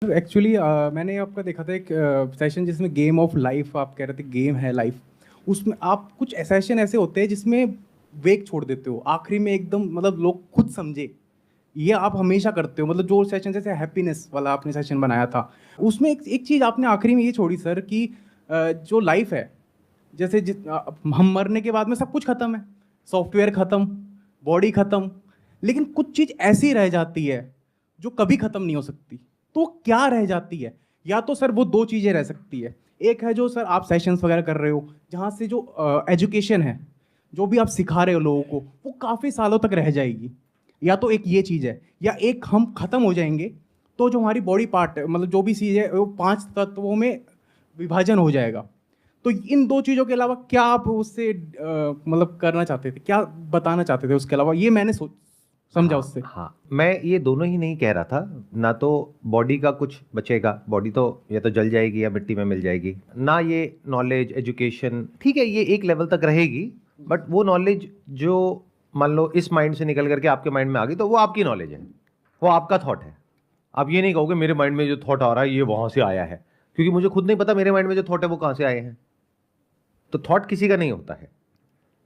Actually मैंने आपका देखा था एक सेशन जिसमें गेम ऑफ लाइफ आप कह रहे थे गेम है लाइफ। उसमें आप कुछ सेशन ऐसे होते हैं जिसमें वेग छोड़ देते हो आखिरी में एकदम मतलब लोग खुद समझे। ये आप हमेशा करते हो मतलब जो सेशन जैसे हैप्पीनेस वाला आपने सेशन बनाया था उसमें एक चीज़ आपने आखिरी में ये छोड़ी सर कि जो लाइफ है जैसे हम मरने के बाद में सब कुछ खत्म है। सॉफ्टवेयर खत्म, बॉडी खत्म, लेकिन कुछ चीज़ ऐसी रह जाती है जो कभी खत्म नहीं हो सकती। तो क्या रह जाती है? या तो सर वो दो चीज़ें रह सकती है। एक है जो सर आप सेशंस वगैरह कर रहे हो जहाँ से जो एजुकेशन है, जो भी आप सिखा रहे हो लोगों को, वो काफ़ी सालों तक रह जाएगी। या तो एक ये चीज़ है, या एक हम खत्म हो जाएंगे तो जो हमारी बॉडी पार्ट है मतलब जो भी चीज़ है वो 5 तत्वों में विभाजन हो जाएगा। तो इन दो चीज़ों के अलावा क्या आप उससे मतलब करना चाहते थे, क्या बताना चाहते थे उसके अलावा? ये मैंने समझा हाँ उससे। हाँ, मैं ये दोनों ही नहीं कह रहा था। ना तो बॉडी का कुछ बचेगा, बॉडी तो या तो जल जाएगी या मिट्टी में मिल जाएगी, ना ये नॉलेज एजुकेशन, ठीक है ये एक लेवल तक रहेगी। बट वो नॉलेज जो मान लो इस माइंड से निकल करके आपके माइंड में आ गई तो वो आपकी नॉलेज है, वो आपका थॉट है। आप ये नहीं कहोगे मेरे माइंड में जो थॉट आ रहा है ये वहां से आया है, क्योंकि मुझे खुद नहीं पता मेरे माइंड में जो थॉट है वो कहाँ से आए हैं। तो थॉट किसी का नहीं होता है,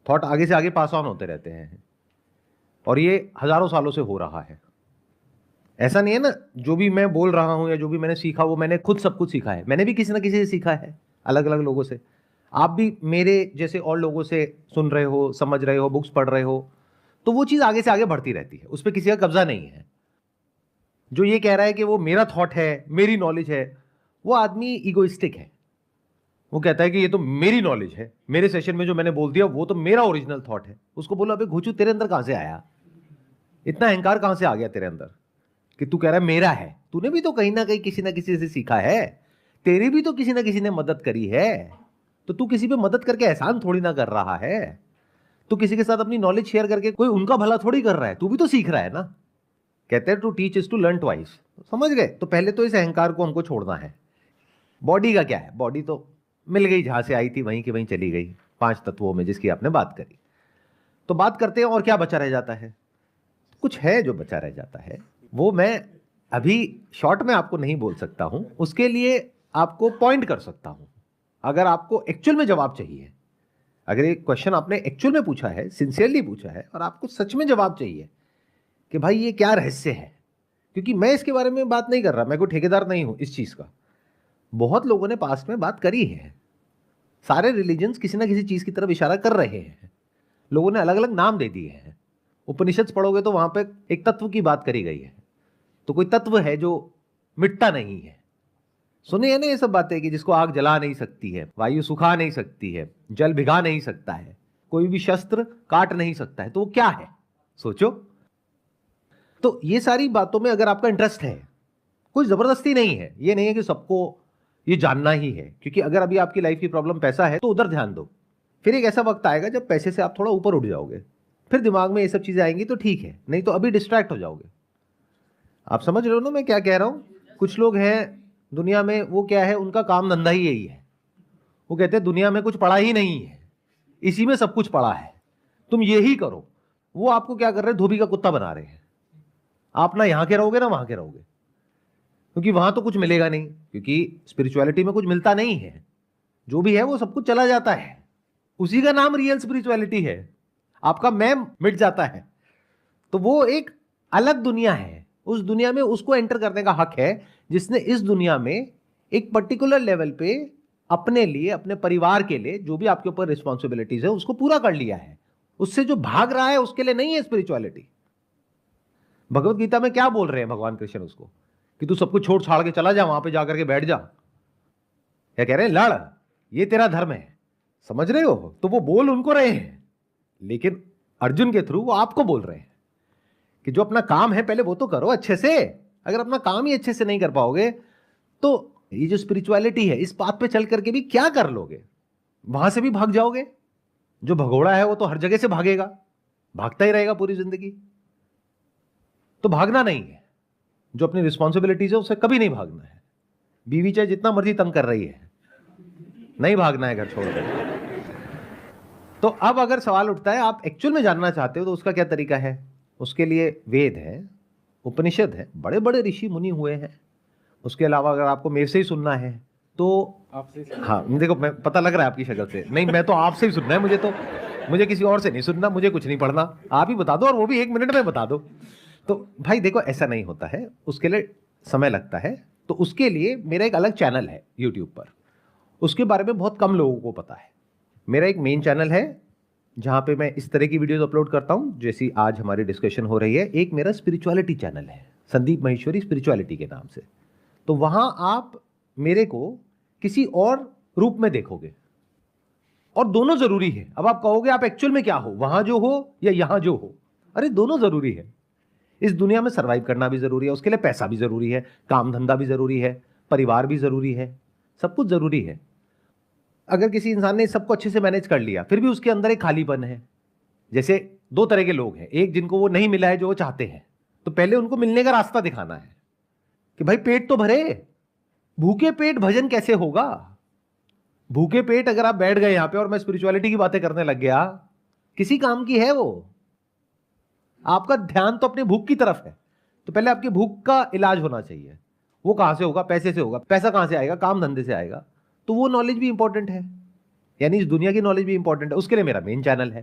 थॉट आगे से आगे पास ऑन होते रहते हैं, और ये हजारों सालों से हो रहा है। ऐसा नहीं है ना, जो भी मैं बोल रहा हूं या जो भी मैंने सीखा वो मैंने खुद सब कुछ सीखा है, मैंने भी किसी ना किसी से सीखा है, अलग अलग लोगों से। आप भी मेरे जैसे और लोगों से सुन रहे हो, समझ रहे हो, बुक्स पढ़ रहे हो, तो वो चीज आगे से आगे बढ़ती रहती है, उस पर किसी का कब्जा नहीं है। जो ये कह रहा है कि वो मेरा थॉट है, मेरी नॉलेज है, वो आदमी इगोइस्टिक है। वो कहता है कि ये तो मेरी नॉलेज है, मेरे सेशन में जो मैंने बोल दिया वो तो मेरा ओरिजिनल थॉट है। उसको बोलो अबे घुचू, तेरे अंदर कहां से आया, इतना अहंकार कहां से आ गया तेरे अंदर कि तू कह रहा है मेरा है? तूने भी तो कहीं ना कहीं किसी ना किसी से सीखा है, तेरी भी तो किसी ना किसी ने मदद करी है। तो तू किसी पे मदद करके एहसान थोड़ी ना कर रहा है, तू किसी के साथ अपनी नॉलेज शेयर करके कोई उनका भला थोड़ी कर रहा है, तू भी तो सीख रहा है ना। कहते हैं to teach is to learn twice. समझ गए? तो पहले तो इस अहंकार को हमको छोड़ना है। बॉडी का क्या है, बॉडी तो मिल गई, जहां से आई थी वहीं की वहीं चली गई, 5 तत्वों में जिसकी आपने बात करी। तो बात करते हैं और क्या बचा रह जाता है। कुछ है जो बचा रह जाता है, वो मैं अभी शॉर्ट में आपको नहीं बोल सकता हूं, उसके लिए आपको पॉइंट कर सकता हूं। अगर आपको एक्चुअल में जवाब चाहिए, अगर एक क्वेश्चन आपने एक्चुअल में पूछा है, सिंसियरली पूछा है, और आपको सच में जवाब चाहिए कि भाई ये क्या रहस्य है, क्योंकि मैं इसके बारे में बात नहीं कर रहा, मैं कोई ठेकेदार नहीं हूं इस चीज का। बहुत लोगों ने पास्ट में बात करी है, सारे रिलीजन्स किसी ना किसी चीज की तरफ इशारा कर रहे हैं, लोगों ने अलग अलग नाम दे दिए हैं। उपनिषद पढ़ोगे तो वहां पे एक तत्व की बात करी गई है, तो कोई तत्व है जो मिटता नहीं है। सुने है ना ये सब बातें कि जिसको आग जला नहीं सकती है, वायु सुखा नहीं सकती है, जल भिगा नहीं सकता है, कोई भी शस्त्र काट नहीं सकता है, तो वो क्या है? सोचो। तो ये सारी बातों में अगर आपका इंटरेस्ट है, कोई जबरदस्ती नहीं है, ये नहीं है कि सबको ये जानना ही है, क्योंकि अगर अभी आपकी लाइफ की प्रॉब्लम पैसा है तो उधर ध्यान दो। फिर एक ऐसा वक्त आएगा जब पैसे से आप थोड़ा ऊपर उठ जाओगे, फिर दिमाग में ये सब चीजें आएंगी तो ठीक है, नहीं तो अभी डिस्ट्रैक्ट हो जाओगे। आप समझ रहे हो ना मैं क्या कह रहा हूं? कुछ लोग हैं दुनिया में, वो क्या है, उनका काम धंधा ही यही है। वो कहते हैं दुनिया में कुछ पड़ा ही नहीं है, इसी में सब कुछ पड़ा है, तुम यही करो। वो आपको क्या कर रहे हैं, धोबी का कुत्ता बना रहे हैं। आप ना यहां के रहोगे ना वहां के रहोगे, क्योंकि वहां तो कुछ मिलेगा नहीं, क्योंकि स्पिरिचुअलिटी में कुछ मिलता नहीं है। जो भी है वो सब कुछ चला जाता है, उसी का नाम रियल स्पिरिचुअलिटी है। आपका मैं मिट जाता है, तो वो एक अलग दुनिया है। उस दुनिया में उसको एंटर करने का हक है जिसने इस दुनिया में एक पर्टिकुलर लेवल पे अपने लिए, अपने परिवार के लिए जो भी आपके ऊपर रिस्पॉन्सिबिलिटीज है उसको पूरा कर लिया है। उससे जो भाग रहा है उसके लिए नहीं है स्पिरिचुअलिटी। भगवत गीता में क्या बोल रहे हैं भगवान कृष्ण उसको, कि तू सब कुछ छोड़ छाड़ के चला जा, वहां पे जाकर के बैठ जा। क्या कह रहे हैं? लड़, ये तेरा धर्म है। समझ रहे हो? तो वो बोल उनको रहे हैं, लेकिन अर्जुन के थ्रू वो आपको बोल रहे हैं कि जो अपना काम है पहले वो तो करो अच्छे से। अगर अपना काम ही अच्छे से नहीं कर पाओगे तो ये जो स्पिरिचुअलिटी है इस पाथ पे चल करके भी क्या कर लोगे? वहां से भी भाग जाओगे। जो भगोड़ा है वो तो हर जगह से भागेगा, भागता ही रहेगा पूरी जिंदगी। तो भागना नहीं है, जो अपनी रिस्पॉन्सिबिलिटीज है उससे कभी नहीं भागना है। बीवी चाहे जितना मर्जी तंग कर रही है, नहीं भागना है घर छोड़कर। तो अब अगर सवाल उठता है आप एक्चुअल में जानना चाहते हो तो उसका क्या तरीका है? उसके लिए वेद है, उपनिषद है, बड़े बड़े ऋषि मुनि हुए हैं, उसके अलावा अगर आपको मेरे से ही सुनना है तो आपसे हाँ, देखो मैं पता लग रहा है आपकी शक्ल से, नहीं मैं तो आपसे ही सुनना है मुझे, तो मुझे किसी और से नहीं सुनना, मुझे कुछ नहीं पढ़ना, आप ही बता दो, और वो भी 1 मिनट में बता दो। तो भाई देखो ऐसा नहीं होता है, उसके लिए समय लगता है। तो उसके लिए मेरा एक अलग चैनल है यूट्यूब पर, उसके बारे में बहुत कम लोगों को पता है। मेरा एक मेन चैनल है जहाँ पे मैं इस तरह की वीडियोस अपलोड करता हूँ जैसी आज हमारी डिस्कशन हो रही है। एक मेरा स्पिरिचुअलिटी चैनल है, संदीप महेश्वरी स्पिरिचुअलिटी के नाम से। तो वहाँ आप मेरे को किसी और रूप में देखोगे, और दोनों जरूरी है। अब आप कहोगे आप एक्चुअल में क्या हो, वहां जो हो या यहां जो हो, अरे दोनों जरूरी है। इस दुनिया में सरवाइव करना भी जरूरी है, उसके लिए पैसा भी जरूरी है, काम धंधा भी जरूरी है, परिवार भी जरूरी है, सब कुछ जरूरी है। अगर किसी इंसान ने सबको अच्छे से मैनेज कर लिया फिर भी उसके अंदर एक खालीपन है। जैसे 2 तरह के लोग हैं, एक जिनको वो नहीं मिला है जो वो चाहते हैं, तो पहले उनको मिलने का रास्ता दिखाना है कि भाई पेट तो भरे, भूखे पेट भजन कैसे होगा। भूखे पेट अगर आप बैठ गए यहां पे और मैं स्पिरिचुअलिटी की बातें करने लग गया, किसी काम की है वो? आपका ध्यान तो अपने भूख की तरफ है, तो पहले आपकी भूख का इलाज होना चाहिए। वो कहां से होगा? पैसे से होगा। पैसा कहां से आएगा? काम धंधे से आएगा। तो वो नॉलेज भी इंपॉर्टेंट है, यानी इस दुनिया की नॉलेज भी इंपॉर्टेंट है। उसके लिए मेरा मेन चैनल है,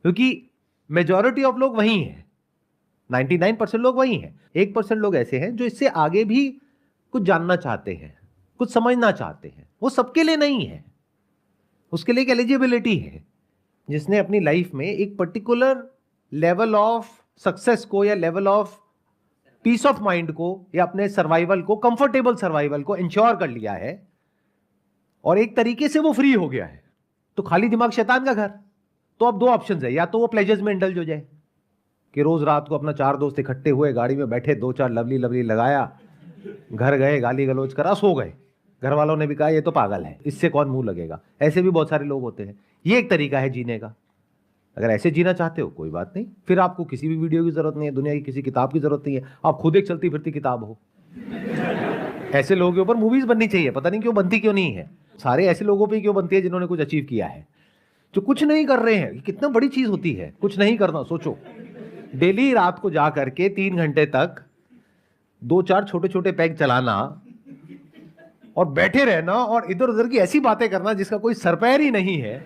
क्योंकि मेजॉरिटी ऑफ लोग वही हैं, 99% लोग वही हैं। 1% लोग ऐसे हैं जो इससे आगे भी कुछ जानना चाहते हैं, कुछ समझना चाहते हैं। वो सबके लिए नहीं है, उसके लिए एक एलिजिबिलिटी है। जिसने अपनी लाइफ में एक पर्टिकुलर लेवल ऑफ सक्सेस को या level of peace of mind को या अपने सर्वाइवल को, कंफर्टेबल सर्वाइवल को इंश्योर कर लिया है और एक तरीके से वो फ्री हो गया है। तो खाली दिमाग शैतान का घर। तो अब 2 ऑप्शंस है, या तो वो प्लेजर्स में इंडल्ज हो जाए कि रोज रात को अपना 4 दोस्त इकट्ठे हुए, गाड़ी में बैठे, 2-4 लवली लवली लगाया, घर गए, गाली गलौज करा, सो गए। घर वालों ने भी कहा ये तो पागल है, इससे कौन मुंह लगेगा। ऐसे भी बहुत सारे लोग होते हैं। ये एक तरीका है जीने का। अगर ऐसे जीना चाहते हो कोई बात नहीं, फिर आपको किसी भी वीडियो की जरूरत नहीं है, दुनिया की किसी किताब की जरूरत नहीं है, आप खुद एक चलती फिरती किताब हो। ऐसे लोगों के ऊपर मूवीज बननी चाहिए, पता नहीं क्यों बनती क्यों नहीं है। सारे ऐसे लोगों पे क्यों बनती है जिन्होंने कुछ अचीव किया है, जो कुछ नहीं कर रहे हैं। कितना बड़ी चीज होती है कुछ नहीं करना। सोचो, डेली रात को जा करके 3 घंटे तक 2-4 छोटे छोटे पैग चलाना और बैठे रहना और इधर उधर की ऐसी बातें करना जिसका कोई सर पैर ही नहीं है,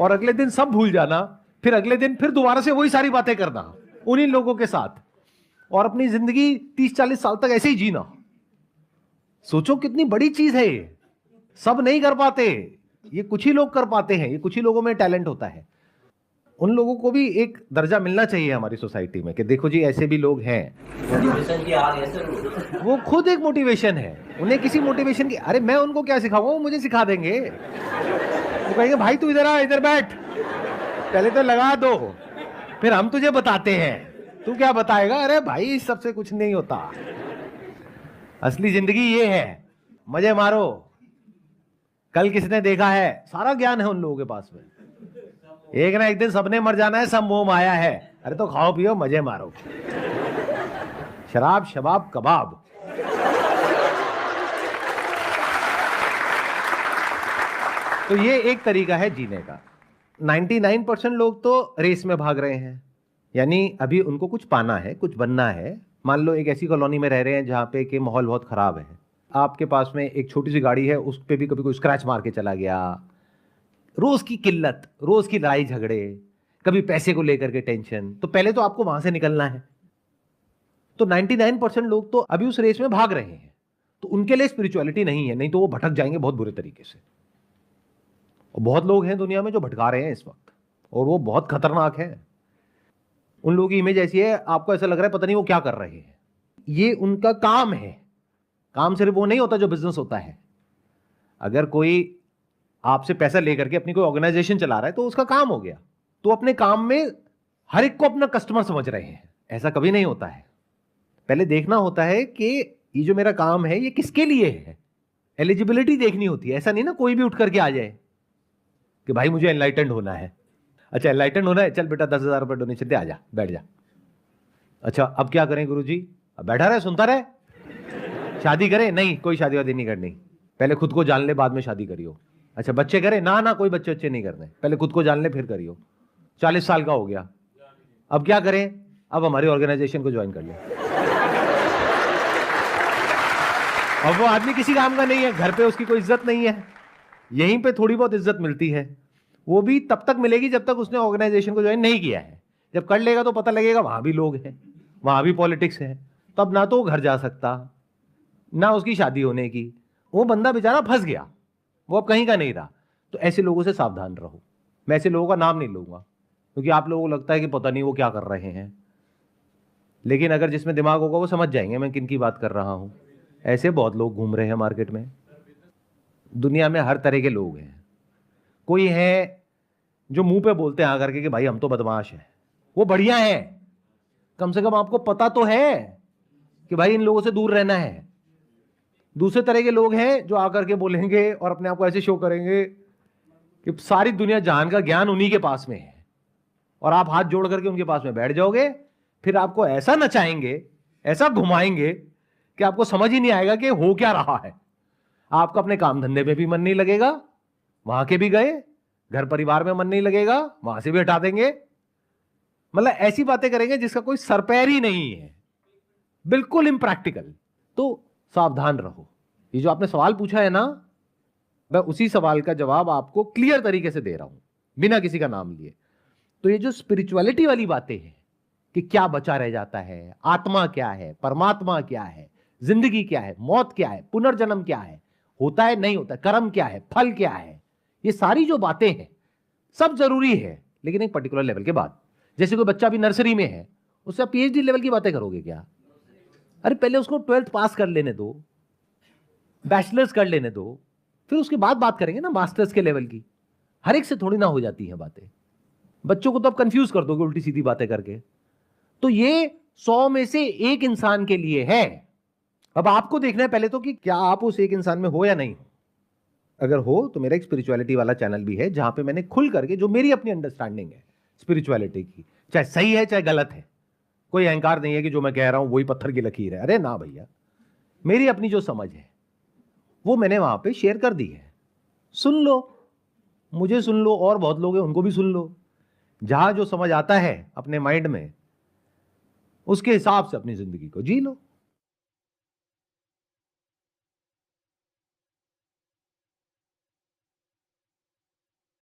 और अगले दिन सब भूल जाना, फिर अगले दिन फिर दोबारा से वही सारी बातें करना उन्हीं लोगों के साथ, और अपनी जिंदगी 30-40 साल तक ऐसे ही जीना। सोचो कितनी बड़ी चीज है ये। सब नहीं कर पाते, ये कुछ ही लोग कर पाते हैं, ये कुछ ही लोगों में टैलेंट होता है। उन लोगों को भी एक दर्जा मिलना चाहिए हमारी सोसाइटी में कि देखो जी ऐसे भी लोग हैं। मोटिवेशन की आग है, वो खुद एक मोटिवेशन है, उन्हें किसी मोटिवेशन की, अरे मैं उनको क्या सिखाऊंगा, वो मुझे सिखा देंगे। वो कहेंगे भाई तू इधर आ, इधर बैठ, पहले तो लगा दो, फिर हम तुझे बताते हैं। तू क्या बताएगा? अरे भाई इस सबसे कुछ नहीं होता। असली जिंदगी ये है, मजे मारो, कल किसने देखा है, सारा ज्ञान है उन लोगों के पास में। एक ना एक दिन सबने मर जाना है, सब मोह माया है। अरे तो खाओ पियो मजे मारो, शराब शबाब कबाब। तो ये एक तरीका है जीने का। 99% लोग तो रेस में भाग रहे हैं, यानी अभी उनको कुछ पाना है, कुछ बनना है। मान लो एक ऐसी कॉलोनी में रह रहे हैं जहां पे कि माहौल बहुत खराब है, आपके पास में एक छोटी सी गाड़ी है, उस पे भी कभी कोई स्क्रैच मार के चला गया, रोज की किल्लत, रोज की लड़ाई झगड़े, कभी पैसे को लेकर के टेंशन, तो पहले तो आपको वहां से निकलना है। तो 99% लोग तो अभी उस रेस में भाग रहे हैं, तो उनके लिए स्पिरिचुअलिटी नहीं है, नहीं तो वो भटक जाएंगे बहुत बुरे तरीके से। और बहुत लोग हैं दुनिया में जो भटका रहे हैं इस वक्त, और वो बहुत खतरनाक है। उन लोगों की इमेज ऐसी है, आपको ऐसा लग रहा है पता नहीं वो क्या कर रहे हैं। ये उनका काम है। काम सिर्फ वो नहीं होता जो बिजनेस होता है। अगर कोई आपसे पैसा लेकर के अपनी कोई ऑर्गेनाइजेशन चला रहा है तो उसका काम हो गया। तो अपने काम में हर एक को अपना कस्टमर समझ रहे हैं, ऐसा कभी नहीं होता है। पहले देखना होता है कि ये जो मेरा काम है ये किसके लिए है, एलिजिबिलिटी देखनी होती है। ऐसा नहीं ना कोई भी उठ करके आ जाए कि भाई मुझे एनलाइटेंड होना है। अच्छा एनलाइटेंड होना है, चल बेटा 10,000 रुपये डोनेशन दे, आ जा, बैठ जा। अच्छा अब क्या करें गुरुजी? अब बैठा रहे, सुनता रहे। शादी करें? नहीं, कोई शादी वादी नहीं करनी, पहले खुद को जान ले बाद में शादी करियो। अच्छा बच्चे करें? ना ना कोई बच्चे बच्चे नहीं करने, पहले खुद को जान ले फिर करियो। 40 साल का हो गया, अब क्या करें? अब हमारी ऑर्गेनाइजेशन को ज्वाइन कर ले। और वो आदमी किसी काम का नहीं है, घर पे उसकी कोई इज्जत नहीं है, यहीं पे थोड़ी बहुत इज्जत मिलती है, वो भी तब तक मिलेगी जब तक उसने ऑर्गेनाइजेशन को ज्वाइन नहीं किया है। जब कर लेगा तो पता लगेगा वहां भी लोग हैं, वहां भी पॉलिटिक्स है, तब ना तो वो घर जा सकता, ना उसकी शादी होने की, वो बंदा बेचारा फंस गया, वो अब कहीं का नहीं रहा। तो ऐसे लोगों से सावधान रहो। मैं ऐसे लोगों का नाम नहीं लूंगा क्योंकि आप लोगों को लगता है कि पता नहीं वो क्या कर रहे हैं, लेकिन अगर जिसमें दिमाग होगा वो समझ जाएंगे मैं किन की बात कर रहा हूं। ऐसे बहुत लोग घूम रहे हैं मार्केट में। दुनिया में हर तरह के लोग हैं। कोई है जो मुंह पे बोलते हैं आकर के कि भाई हम तो बदमाश हैं, वो बढ़िया है, कम से कम आपको पता तो है कि भाई इन लोगों से दूर रहना है। दूसरे तरह के लोग हैं जो आकर के बोलेंगे और अपने आप को ऐसे शो करेंगे कि सारी दुनिया जहान का ज्ञान उन्हीं के पास में है, और आप हाथ जोड़ करके उनके पास में बैठ जाओगे, फिर आपको ऐसा नचाएंगे, ऐसा घुमाएंगे कि आपको समझ ही नहीं आएगा कि हो क्या रहा है। आपका अपने काम धंधे में भी मन नहीं लगेगा, वहां के भी गए, घर परिवार में मन नहीं लगेगा, वहां से भी हटा देंगे। मतलब ऐसी बातें करेंगे जिसका कोई सरपैर ही नहीं है, बिल्कुल इम्प्रैक्टिकल। तो सावधान रहो। ये जो आपने सवाल पूछा है ना, मैं उसी सवाल का जवाब आपको क्लियर तरीके से दे रहा हूं, बिना किसी का नाम लिए। तो ये जो स्पिरिचुअलिटी वाली बातें हैं कि क्या बचा रह जाता है, आत्मा क्या है, परमात्मा क्या है, जिंदगी क्या है, मौत क्या है, पुनर्जन्म क्या है, होता है नहीं होता, कर्म क्या है, फल क्या है, ये सारी जो बातें हैं सब जरूरी है, लेकिन एक पर्टिकुलर लेवल के बाद। जैसे कोई बच्चा भी नर्सरी में है, उससे आप पीएचडी लेवल की बातें करोगे क्या? अरे पहले उसको 12th पास कर लेने दो, बैचलर्स कर लेने दो, फिर उसके बाद बात करेंगे ना मास्टर्स के लेवल की। हर एक से थोड़ी ना हो जाती है बातें। बच्चों को तो आप कंफ्यूज कर दोगे उल्टी सीधी बातें करके। तो ये 100 में से एक इंसान के लिए है। अब आपको देखना है पहले तो कि क्या आप उस एक इंसान में हो या नहीं हो। अगर हो तो मेरा एक स्पिरिचुअलिटी वाला चैनल भी है जहां पे मैंने खुल करके जो मेरी अपनी अंडरस्टैंडिंग है स्पिरिचुअलिटी की, चाहे सही है चाहे गलत है, कोई अहंकार नहीं है कि जो मैं कह रहा हूं वही पत्थर की लकीर है। अरे ना भैया, मेरी अपनी जो समझ है वो मैंने वहां पे शेयर कर दी है। सुन लो, मुझे सुन लो, और बहुत लोग हैं उनको भी सुन लो। जहां जो समझ आता है अपने माइंड में, उसके हिसाब से अपनी जिंदगी को जी लो।